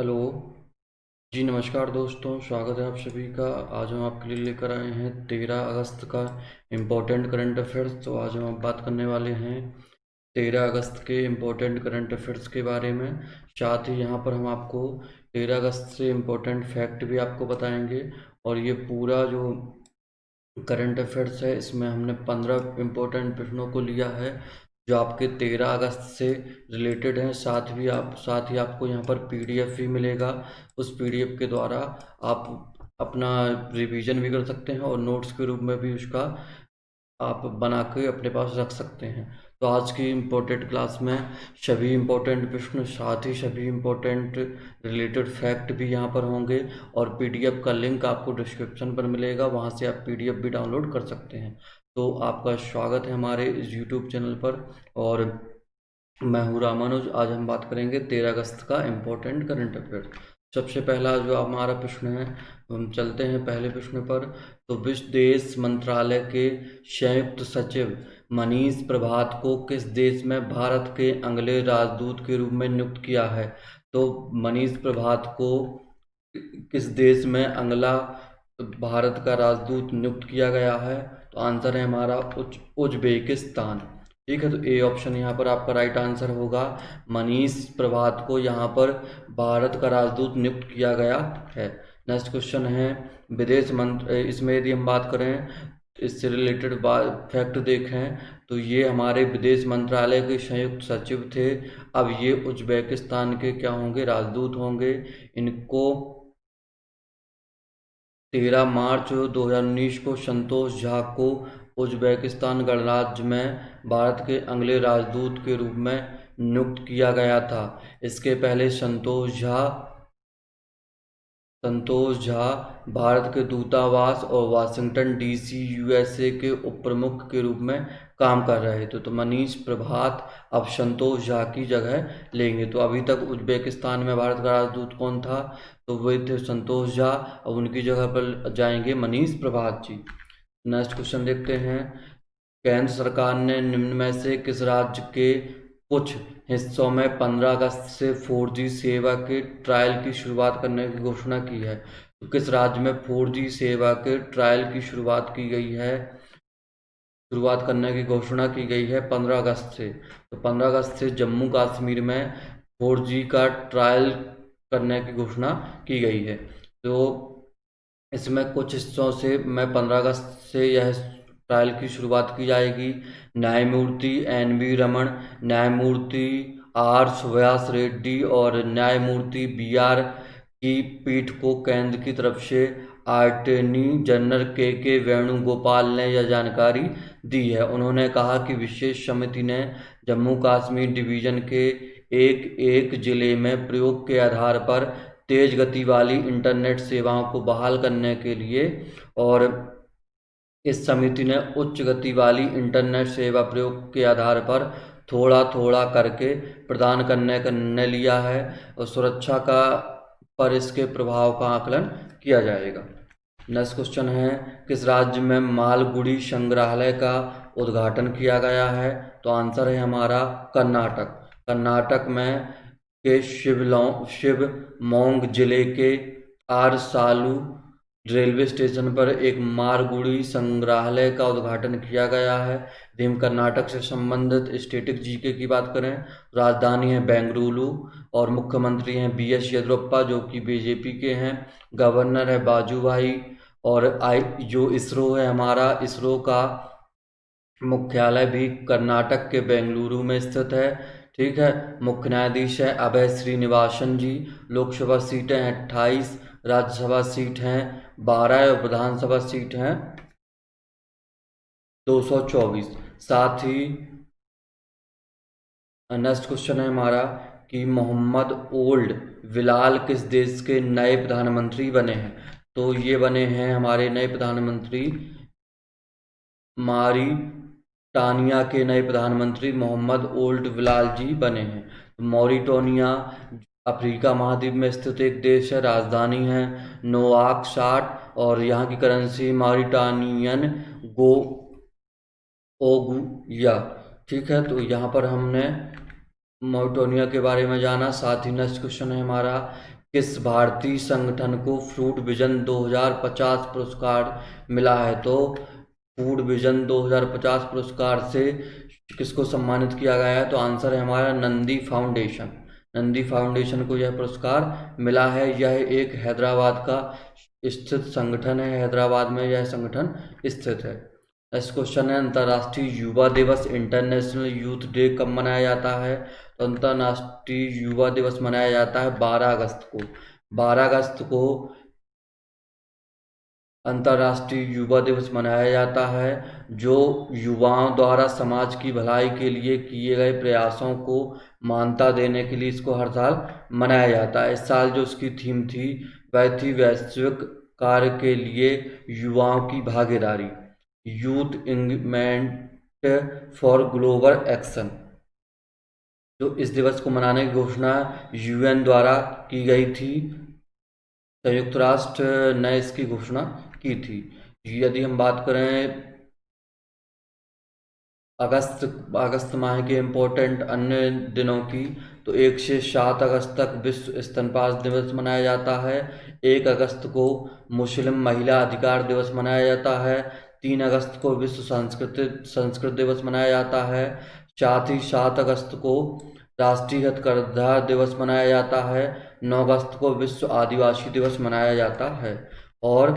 Hello जी, नमस्कार दोस्तों। स्वागत है आप सभी का। आज हम आपके लिए लेकर आए हैं 13 अगस्त का इम्पोर्टेंट करंट अफेयर्स। तो आज हम बात करने वाले हैं 13 अगस्त के इम्पोर्टेंट करंट अफेयर्स के बारे में। साथ ही यहाँ पर हम आपको 13 अगस्त से इम्पोर्टेंट फैक्ट भी आपको बताएंगे। और ये पूरा जो करंट अफेयर्स है, इसमें हमने 15 इम्पोर्टेंट प्रश्नों को लिया है जो आपके 13 अगस्त से रिलेटेड हैं। साथ ही आपको यहाँ पर पीडीएफ भी मिलेगा। उस पीडीएफ के द्वारा आप अपना रिवीजन भी कर सकते हैं और नोट्स के रूप में भी उसका आप बना के अपने पास रख सकते हैं। तो आज की इम्पोर्टेंट क्लास में सभी इम्पोर्टेंट प्रश्न, साथ ही सभी इम्पोर्टेंट रिलेटेड फैक्ट भी यहाँ पर होंगे। और पीडीएफ का लिंक आपको डिस्क्रिप्शन पर मिलेगा, वहाँ से आप पीडीएफ भी डाउनलोड कर सकते हैं। तो आपका स्वागत है हमारे इस यूट्यूब चैनल पर। और मैं हूँ रामानुज। आज हम बात करेंगे 13 अगस्त का इम्पोर्टेंट करंट अफेयर। सबसे पहला जो हमारा प्रश्न है, हम चलते हैं पहले प्रश्न पर। तो विदेश मंत्रालय के संयुक्त सचिव मनीष प्रभात को किस देश में भारत के अगले राजदूत के रूप में नियुक्त किया है? तो मनीष प्रभात को किस देश में अगला भारत का राजदूत नियुक्त किया गया है? तो आंसर है हमारा उज्बेकिस्तान। ठीक है, तो ए ऑप्शन यहाँ पर आपका राइट आंसर होगा। मनीष प्रभात को यहाँ पर भारत का राजदूत नियुक्त किया गया है। नेक्स्ट क्वेश्चन है विदेश मंत्र, इसमें यदि हम बात करें, इससे रिलेटेड बात फैक्ट देखें तो ये हमारे विदेश मंत्रालय के संयुक्त सचिव थे। अब ये उज्बेकिस्तान के क्या होंगे? राजदूत होंगे। इनको 13 मार्च 2019 को संतोष झा को उज्बेकिस्तान गणराज्य में भारत के अगले राजदूत के रूप में नियुक्त किया गया था। इसके पहले संतोष झा भारत के दूतावास और वाशिंगटन डीसी यूएसए के उप प्रमुख के रूप में काम कर रहे थे। तो मनीष प्रभात अब संतोष झा की जगह लेंगे। तो अभी तक उज्बेकिस्तान में भारत का राजदूत कौन था? तो वे थे संतोष झा। अब उनकी जगह पर जाएंगे मनीष प्रभात जी। नेक्स्ट क्वेश्चन देखते हैं। केंद्र सरकार ने निम्न में से किस राज्य के कुछ हिस्सों में 15 अगस्त से 4G सेवा के ट्रायल की शुरुआत करने की घोषणा की है? तो किस राज्य में 4G सेवा के ट्रायल की शुरुआत की गई है? शुरुआत करने की घोषणा की गई है 15 अगस्त से। तो 15 अगस्त से जम्मू कश्मीर में 4G का ट्रायल करने की घोषणा की गई है। तो इसमें कुछ हिस्सों से मैं 15 अगस्त से यह ट्रायल की शुरुआत की जाएगी। न्यायमूर्ति NV रमन, न्यायमूर्ति R सुभाष रेड्डी और न्यायमूर्ति BR की पीठ को केंद्र की तरफ से अटॉर्नी जनरल के वेणुगोपाल ने यह जानकारी दी है। उन्होंने कहा कि विशेष समिति ने जम्मू कश्मीर डिवीजन के एक एक जिले में प्रयोग के आधार पर तेज गति वाली इंटरनेट सेवाओं को बहाल करने के लिए, और इस समिति ने उच्च गति वाली इंटरनेट सेवा प्रयोग के आधार पर थोड़ा थोड़ा करके प्रदान करने का निर्णय लिया है। और सुरक्षा का पर इसके प्रभाव का आकलन किया जाएगा। नेक्स्ट क्वेश्चन है किस राज्य में मालगुडी संग्रहालय का उद्घाटन किया गया है? तो आंसर है हमारा कर्नाटक। कर्नाटक में के शिवमोंग जिले के आरसालू रेलवे स्टेशन पर एक मालगुडी संग्रहालय का उद्घाटन किया गया है। यदि हम कर्नाटक से संबंधित स्टेटिक जीके की बात करें, राजधानी है बेंगलुरु और मुख्यमंत्री हैं BS येदियुरप्पा जो कि बीजेपी के हैं। गवर्नर है बाजूभाई। और जो इसरो है हमारा, इसरो का मुख्यालय भी कर्नाटक के बेंगलुरु में स्थित है। ठीक है, मुख्य न्यायाधीश है अभय श्रीनिवासन जी। लोकसभा सीटें हैं 28, राज्यसभा सीट हैं 12 और विधानसभा सीट हैं 224। साथ ही नेक्स्ट क्वेश्चन है हमारा कि मोहम्मद ओल्ड बिलाल किस देश के नए प्रधानमंत्री बने हैं? तो ये बने हैं हमारे नए प्रधानमंत्री, मॉरिटानिया के नए प्रधानमंत्री मोहम्मद ओल्ड बिलाल जी बने हैं। मॉरिटानिया अफ्रीका महाद्वीप में स्थित एक देश है। राजधानी है नोआकशाट और यहाँ की करेंसी मॉरिटानियन गो ओगुया। ठीक है, तो यहाँ पर हमने मॉरिटानिया के बारे में जाना। साथ ही नेक्स्ट क्वेश्चन है हमारा किस भारतीय संगठन को फूड विजन 2050 पुरस्कार मिला है? तो फूड विजन 2050 पुरस्कार से किसको सम्मानित किया गया है? तो आंसर है हमारा नंदी फाउंडेशन। नंदी फाउंडेशन को यह पुरस्कार मिला है। यह एक हैदराबाद का स्थित संगठन है। हैदराबाद में यह संगठन स्थित है। नेक्स्ट क्वेश्चन है, अंतर्राष्ट्रीय युवा दिवस इंटरनेशनल यूथ डे कब मनाया जाता है? तो अंतर्राष्ट्रीय युवा दिवस मनाया जाता है 12 अगस्त को। 12 अगस्त को अंतर्राष्ट्रीय युवा दिवस मनाया जाता है, जो युवाओं द्वारा समाज की भलाई के लिए किए गए प्रयासों को मान्यता देने के लिए इसको हर साल मनाया जाता है। इस साल जो उसकी थीम थी वह थी वैश्विक कार्य के लिए युवाओं की भागीदारी, youth engagement for global action. जो इस दिवस को मनाने की घोषणा यूएन द्वारा की गई थी। संयुक्त राष्ट्र ने इसकी घोषणा की थी। यदि हम बात करें अगस्त माह के इम्पोर्टेंट अन्य दिनों की, तो 1 से 7 अगस्त तक विश्व स्तनपान दिवस मनाया जाता है। 1 अगस्त को मुस्लिम महिला अधिकार दिवस मनाया जाता है। 3 अगस्त को विश्व संस्कृत दिवस मनाया जाता है। साथ ही 7 अगस्त को राष्ट्रीय हथकरघा दिवस मनाया जाता है। 9 अगस्त को विश्व आदिवासी दिवस मनाया जाता है। और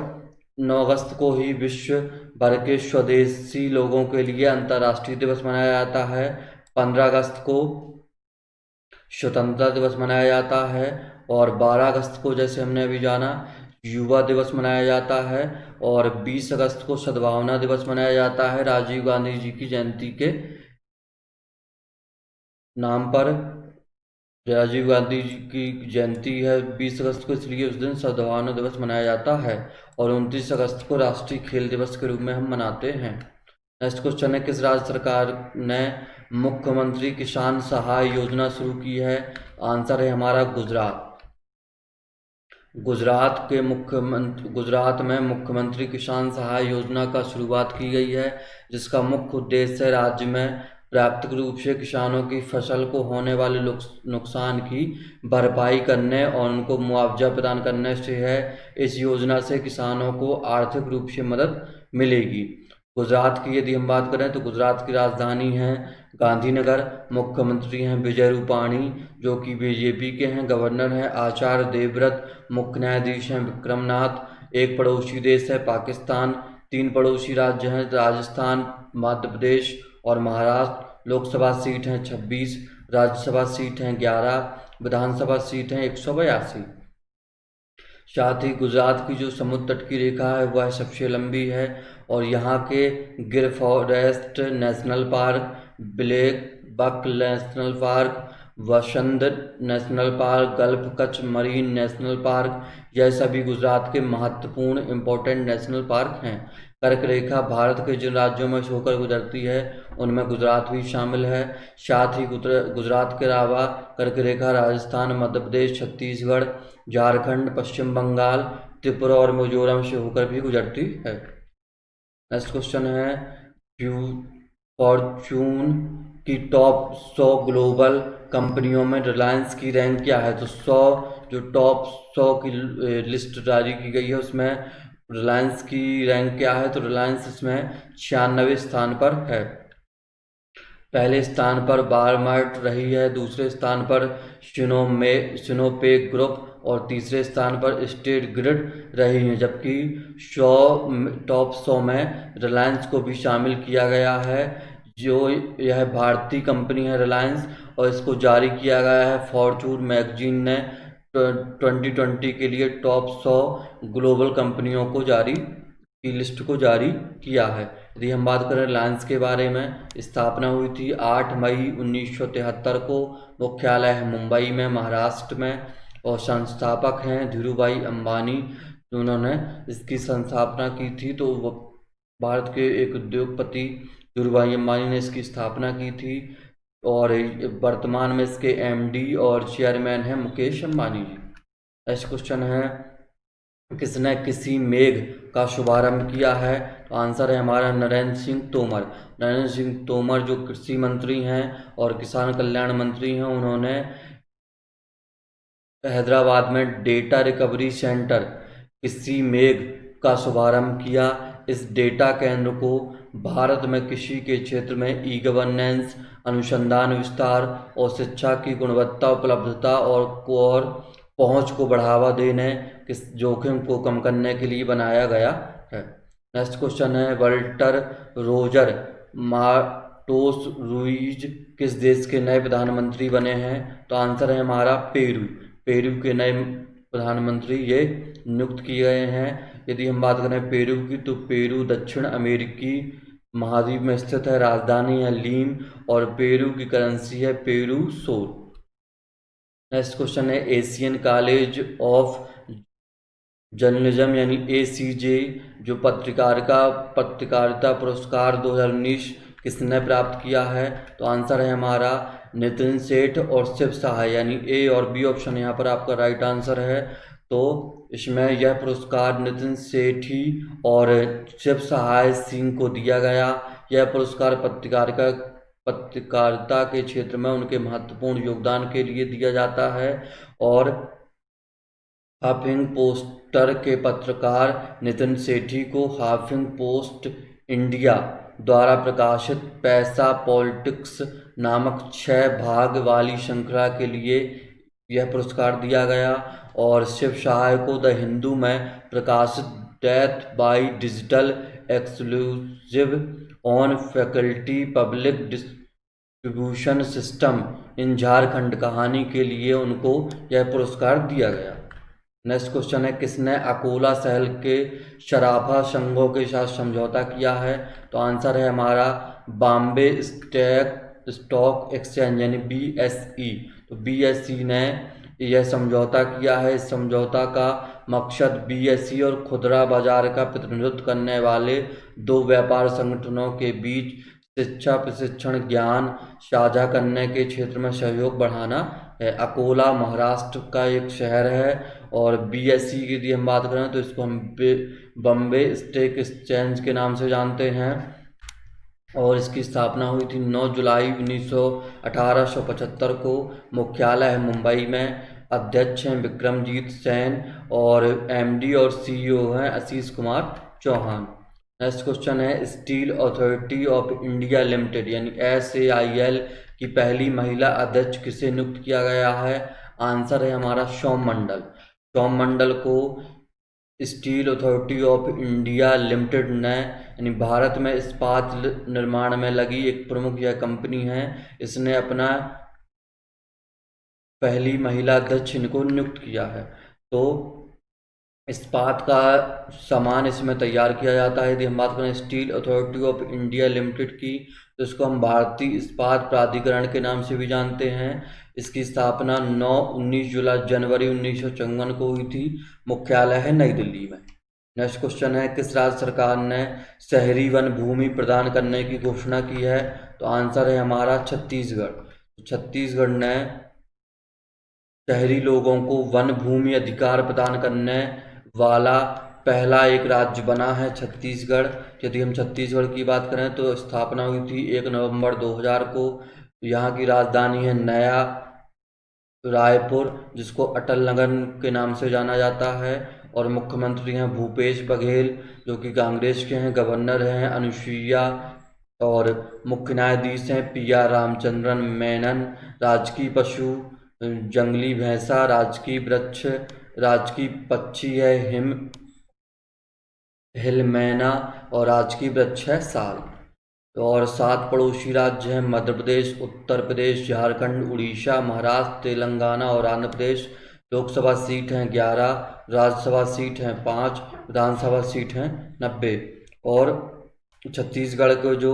9 अगस्त को ही विश्व भर के स्वदेशी लोगों के लिए अंतर्राष्ट्रीय दिवस मनाया जाता है। 15 अगस्त को स्वतंत्रता दिवस मनाया जाता है। और 12 अगस्त को, जैसे हमने अभी जाना, युवा दिवस मनाया जाता है। और 20 अगस्त को सद्भावना दिवस मनाया जाता है। राजीव गांधी जी की जयंती के नाम पर राजीव गांधी जी की जयंती है 20 अगस्त को, इसलिए उस दिन सद्भावना दिवस मनाया जाता है। और 29 अगस्त को राष्ट्रीय खेल दिवस के रूप में हम मनाते हैं। नेक्स्ट क्वेश्चन है, किस राज्य सरकार ने मुख्यमंत्री किसान सहाय योजना शुरू की है? आंसर है हमारा गुजरात। गुजरात में मुख्यमंत्री किसान सहाय योजना का शुरुआत की गई है, जिसका मुख्य उद्देश्य राज्य में प्राकृतिक रूप से किसानों की फसल को होने वाले नुकसान की भरपाई करने और उनको मुआवजा प्रदान करने से है। इस योजना से किसानों को आर्थिक रूप से मदद मिलेगी। गुजरात की यदि हम बात करें तो गुजरात की राजधानी है गांधीनगर। मुख्यमंत्री हैं विजय रूपाणी, जो कि बीजेपी के हैं। गवर्नर हैं आचार्य देवव्रत। मुख्य न्यायाधीश हैं विक्रमनाथ। एक पड़ोसी देश है पाकिस्तान। 3 पड़ोसी राज्य हैं राजस्थान, मध्य प्रदेश और महाराष्ट्र। लोकसभा सीट हैं 26, राज्यसभा सीट हैं 11, विधानसभा सीट हैं 182। साथ ही गुजरात की जो समुद्र तट की रेखा है वह सबसे लंबी है। और यहाँ के Gir forest national park, black buck national park, Vasant national park, gulf Kutch marine national park, यह सभी गुजरात के महत्वपूर्ण इम्पोर्टेंट नेशनल पार्क हैं। कर्क रेखा भारत के जिन राज्यों में से होकर गुजरती है उनमें गुजरात भी शामिल है। साथ ही गुजरात के अलावा कर्क रेखा राजस्थान, मध्य प्रदेश, छत्तीसगढ़, झारखंड, पश्चिम बंगाल, त्रिपुरा और मिजोरम से होकर भी गुजरती है। नेक्स्ट क्वेश्चन है, फॉर्चून की टॉप 100 ग्लोबल कंपनियों में रिलायंस की रैंक क्या है? तो 100 जो टॉप 100 की लिस्ट जारी की गई है उसमें रिलायंस की रैंक क्या है? तो रिलायंस इसमें 96 स्थान पर है। पहले स्थान पर वालमार्ट रही है, दूसरे स्थान पर सिनोपेक ग्रुप और तीसरे स्थान पर स्टेट ग्रिड रही है। जबकि टॉप 100 में रिलायंस को भी शामिल किया गया है। जो यह भारतीय कंपनी है रिलायंस, और इसको जारी किया गया है फॉर्चून मैगजीन ने 2020 के लिए टॉप 100 ग्लोबल कंपनियों को की लिस्ट को जारी किया है। यदि हम बात करें रिलायंस के बारे में, स्थापना हुई थी 8 मई 1973 को। मुख्यालय है मुंबई में, महाराष्ट्र में। और संस्थापक हैं धीरूभाई अंबानी, उन्होंने इसकी संस्थापना की थी। तो भारत के एक उद्योगपति धीरूभाई अंबानी ने इसकी स्थापना की थी। और वर्तमान में इसके एमडी और चेयरमैन हैं मुकेश अंबानी जी। नेक्स्ट क्वेश्चन है, किसने किसी मेघ का शुभारंभ किया है? तो आंसर है हमारा नरेंद्र सिंह तोमर। नरेंद्र सिंह तोमर जो कृषि मंत्री हैं और किसान कल्याण मंत्री हैं, उन्होंने हैदराबाद में डेटा रिकवरी सेंटर कृषि मेघ का शुभारंभ किया। इस डेटा केंद्र को भारत में कृषि के क्षेत्र में ई गवर्नेंस, अनुसंधान विस्तार और शिक्षा की गुणवत्ता, उपलब्धता और पहुंच को बढ़ावा देने के जोखिम को कम करने के लिए बनाया गया है। नेक्स्ट क्वेश्चन है, वल्टर रोजर मार्टोस रुइज किस देश के नए प्रधानमंत्री बने हैं? तो आंसर है हमारा पेरू। पेरू के नए प्रधानमंत्री ये नियुक्त किए गए हैं। यदि हम बात करें पेरू की, तो पेरू दक्षिण अमेरिकी महाद्वीप में स्थित है। राजधानी है लीम और पेरू की करेंसी है पेरू सोल। नेक्स्ट क्वेश्चन है, एशियन कॉलेज ऑफ जर्नलिज्म यानी ACJ जो पत्रकारिता पुरस्कार 2019 किसने प्राप्त किया है? तो आंसर है हमारा नितिन सेठ और शिव सहाय, यानी A और B ऑप्शन यहाँ पर आपका राइट आंसर है। तो इसमें यह पुरस्कार नितिन सेठी और शिव सहाय सिंह को दिया गया। यह पुरस्कार पत्रकारिता के क्षेत्र में उनके महत्वपूर्ण योगदान के लिए दिया जाता है। और हाफिंग पोस्टर के पत्रकार नितिन सेठी को हाफिंग पोस्ट इंडिया द्वारा प्रकाशित पैसा पॉलिटिक्स नामक 6 भाग वाली श्रृंखला के लिए यह पुरस्कार दिया गया। और शिव सहाय को द हिंदू में प्रकाशित death by digital exclusive on faculty public distribution system in Jharkhand कहानी के लिए उनको यह पुरस्कार दिया गया। नेक्स्ट क्वेश्चन है, किसने अकोला शहर के शराफा संघों के साथ समझौता किया है? तो आंसर है हमारा बॉम्बे स्टॉक एक्सचेंज यानी BSE। तो BSE ने यह समझौता किया है। इस समझौता का मकसद BSE और खुदरा बाजार का प्रतिनिधित्व करने वाले 2 व्यापार संगठनों के बीच शिक्षा, प्रशिक्षण, ज्ञान साझा करने के क्षेत्र में सहयोग बढ़ाना है। अकोला महाराष्ट्र का एक शहर है। और BSE की यदि हम बात करें तो इसको हम बॉम्बे स्टॉक एक्सचेंज के नाम से जानते हैं। और इसकी स्थापना हुई थी 9 जुलाई 1875 को। मुख्यालय है मुंबई में। अध्यक्ष हैं विक्रमजीत सेन और MD और CEO हैं आशीष कुमार चौहान। नेक्स्ट क्वेश्चन है, steel authority of India limited यानी SAIL की पहली महिला अध्यक्ष किसे नियुक्त किया गया है? आंसर है हमारा सोम मंडल। सोम मंडल को steel authority of India limited ने यानी भारत में इस्पात निर्माण में लगी एक प्रमुख यह कंपनी है। इसने अपना पहली महिला अध्यक्ष इनको नियुक्त किया है। तो इस्पात का सामान इसमें तैयार किया जाता है। यदि हम बात करें steel authority of India limited की, तो इसको हम भारतीय इस्पात प्राधिकरण के नाम से भी जानते हैं। इसकी स्थापना 19 जनवरी 1954 को हुई थी। मुख्यालय है नई दिल्ली में। नेक्स्ट क्वेश्चन है, किस राज्य सरकार ने शहरी वन भूमि प्रदान करने की घोषणा की है? तो आंसर है हमारा छत्तीसगढ़। छत्तीसगढ़ ने शहरी लोगों को वन भूमि अधिकार प्रदान करने वाला पहला एक राज्य बना है छत्तीसगढ़। यदि हम छत्तीसगढ़ की बात करें तो स्थापना हुई थी 1 नवंबर 2000 को। यहाँ की राजधानी है नया रायपुर, जिसको अटल नगर के नाम से जाना जाता है। और मुख्यमंत्री हैं भूपेश बघेल जो कि कांग्रेस के हैं। गवर्नर हैं अनुसुईया और मुख्य न्यायाधीश हैं PR रामचंद्रन मेनन। राजकीय पशु जंगली भैंसा, राजकीय वृक्ष, राजकीय पक्षी है हिलमैना और राजकीय वृक्ष है साल। और 7 पड़ोसी राज्य हैं मध्य प्रदेश, उत्तर प्रदेश, झारखंड, उड़ीसा, महाराष्ट्र, तेलंगाना और आंध्र प्रदेश। लोकसभा सीट हैं 11, राज्यसभा सीट हैं 5, विधानसभा सीट हैं 90। और छत्तीसगढ़ को जो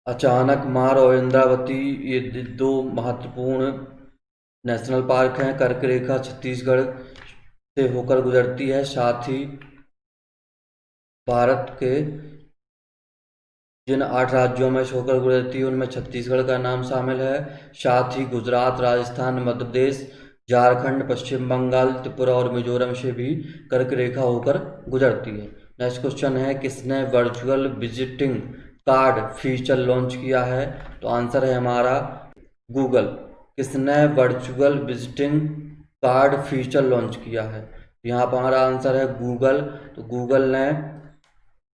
अचानक मार और इंद्रावती ये 2 महत्वपूर्ण नेशनल पार्क हैं। कर्क रेखा छत्तीसगढ़ से होकर गुजरती है। साथ ही भारत के जिन 8 राज्यों में से होकर गुजरती है उनमें छत्तीसगढ़ का नाम शामिल है। साथ ही गुजरात, राजस्थान, मध्य प्रदेश, झारखंड, पश्चिम बंगाल, त्रिपुरा और मिजोरम से भी कर्क रेखा होकर गुजरती है। नेक्स्ट क्वेश्चन है, किसने virtual visiting card feature launch किया है? तो आंसर है हमारा गूगल। किसने virtual visiting card feature launch किया है? यहाँ पर हमारा आंसर है गूगल। तो गूगल ने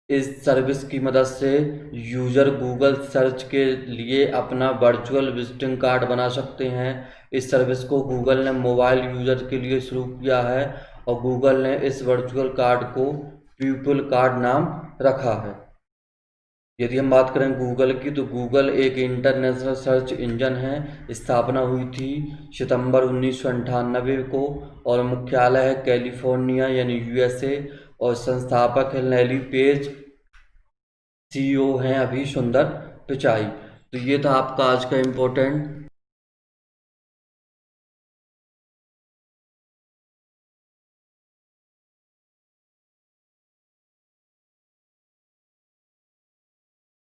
इस सर्विस की मदद से यूज़र गूगल सर्च के लिए अपना वर्चुअल विजिटिंग कार्ड बना सकते हैं। इस सर्विस को गूगल ने मोबाइल यूज़र के लिए शुरू किया है और गूगल ने इस वर्चुअल कार्ड को पीपल कार्ड नाम रखा है। यदि हम बात करें गूगल की, तो गूगल एक इंटरनेशनल सर्च इंजन है। स्थापना हुई थी सितंबर 1998 को और मुख्यालय है कैलिफोर्निया यानी यूएसए, और संस्थापक है लैरी पेज, सीईओ हैं अभी सुंदर पिचाई। तो ये था आपका आज का इम्पोर्टेंट